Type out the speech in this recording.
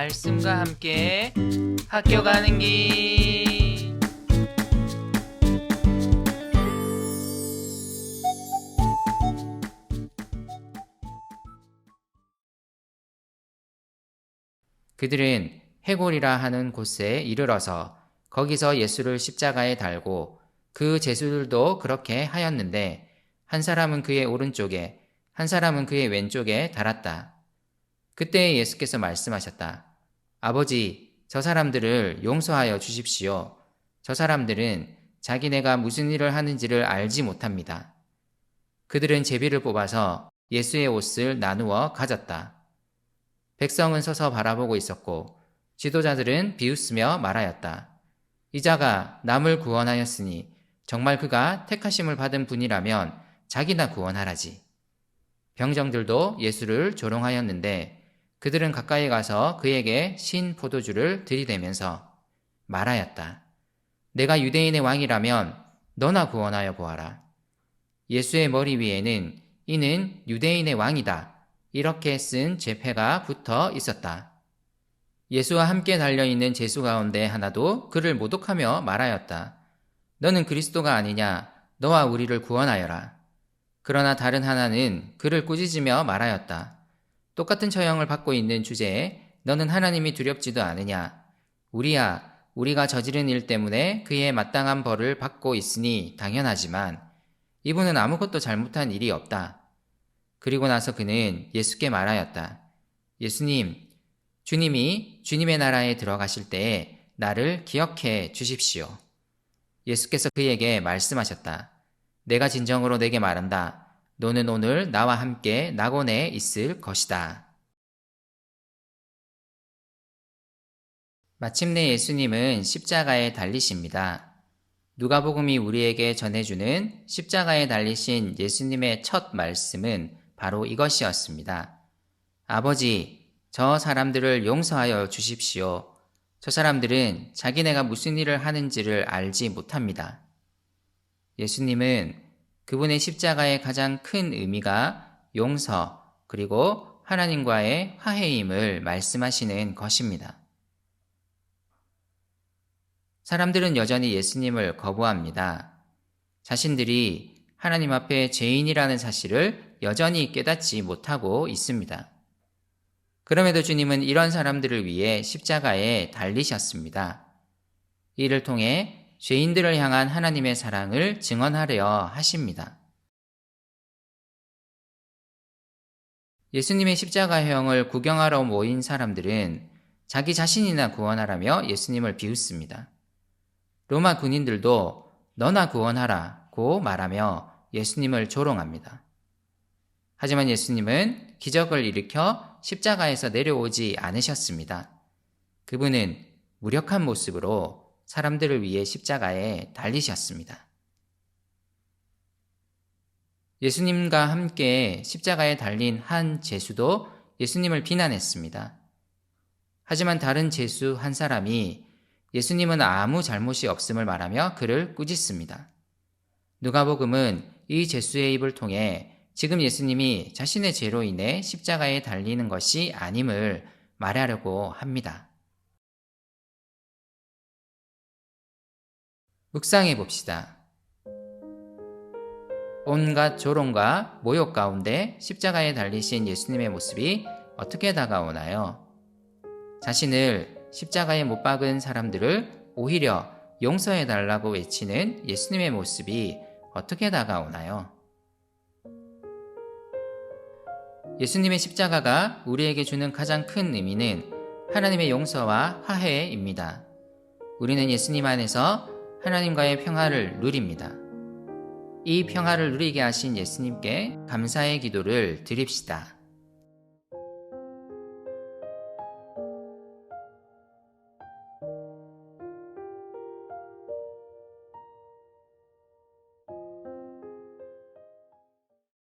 말씀과 함께 학교 가는 길. 그들은 해골이라 하는 곳에 이르러서 거기서 예수를 십자가에 달고 그 제수들도 그렇게 하였는데 한 사람은 그의 오른쪽에 한 사람은 그의 왼쪽에 달았다. 그때 예수께서 말씀하셨다. 아버지, 저 사람들을 용서하여 주십시오. 저 사람들은 자기네가 무슨 일을 하는지를 알지 못합니다. 그들은 제비를 뽑아서 예수의 옷을 나누어 가졌다. 백성은 서서 바라보고 있었고 지도자들은 비웃으며 말하였다. 이 자가 남을 구원하였으니 정말 그가 택하심을 받은 분이라면 자기나 구원하라지. 병정들도 예수를 조롱하였는데 그들은 가까이 가서 그에게 신 포도주를 들이대면서 말하였다. 내가 유대인의 왕이라면 너나 구원하여 보아라. 예수의 머리 위에는 이는 유대인의 왕이다. 이렇게 쓴 제패가 붙어 있었다. 예수와 함께 달려있는 제수 가운데 하나도 그를 모독하며 말하였다. 너는 그리스도가 아니냐? 너와 우리를 구원하여라. 그러나 다른 하나는 그를 꾸짖으며 말하였다. 똑같은 처형을 받고 있는 주제에 너는 하나님이 두렵지도 않으냐? 우리야, 우리가 저지른 일 때문에 그의 마땅한 벌을 받고 있으니 당연하지만 이분은 아무것도 잘못한 일이 없다. 그리고 나서 그는 예수께 말하였다. 예수님, 주님이 주님의 나라에 들어가실 때에 나를 기억해 주십시오. 예수께서 그에게 말씀하셨다. 내가 진정으로 내게 말한다. 너는 오늘 나와 함께 낙원에 있을 것이다. 마침내 예수님은 십자가에 달리십니다. 누가복음이 우리에게 전해주는 십자가에 달리신 예수님의 첫 말씀은 바로 이것이었습니다. 아버지, 저 사람들을 용서하여 주십시오. 저 사람들은 자기네가 무슨 일을 하는지를 알지 못합니다. 예수님은 그분의 십자가의 가장 큰 의미가 용서 그리고 하나님과의 화해임을 말씀하시는 것입니다. 사람들은 여전히 예수님을 거부합니다. 자신들이 하나님 앞에 죄인이라는 사실을 여전히 깨닫지 못하고 있습니다. 그럼에도 주님은 이런 사람들을 위해 십자가에 달리셨습니다. 이를 통해 죄인들을 향한 하나님의 사랑을 증언하려 하십니다. 예수님의 십자가형을 구경하러 모인 사람들은 자기 자신이나 구원하라며 예수님을 비웃습니다. 로마 군인들도 너나 구원하라고 말하며 예수님을 조롱합니다. 하지만 예수님은 기적을 일으켜 십자가에서 내려오지 않으셨습니다. 그분은 무력한 모습으로 사람들을 위해 십자가에 달리셨습니다. 예수님과 함께 십자가에 달린 한 제수도 예수님을 비난했습니다. 하지만 다른 제수 한 사람이 예수님은 아무 잘못이 없음을 말하며 그를 꾸짖습니다. 누가복음은 이 제수의 입을 통해 지금 예수님이 자신의 죄로 인해 십자가에 달리는 것이 아님을 말하려고 합니다. 묵상해 봅시다. 온갖 조롱과 모욕 가운데 십자가에 달리신 예수님의 모습이 어떻게 다가오나요? 자신을 십자가에 못 박은 사람들을 오히려 용서해 달라고 외치는 예수님의 모습이 어떻게 다가오나요? 예수님의 십자가가 우리에게 주는 가장 큰 의미는 하나님의 용서와 화해입니다. 우리는 예수님 안에서 하나님과의 평화를 누립니다. 이 평화를 누리게 하신 예수님께 감사의 기도를 드립시다.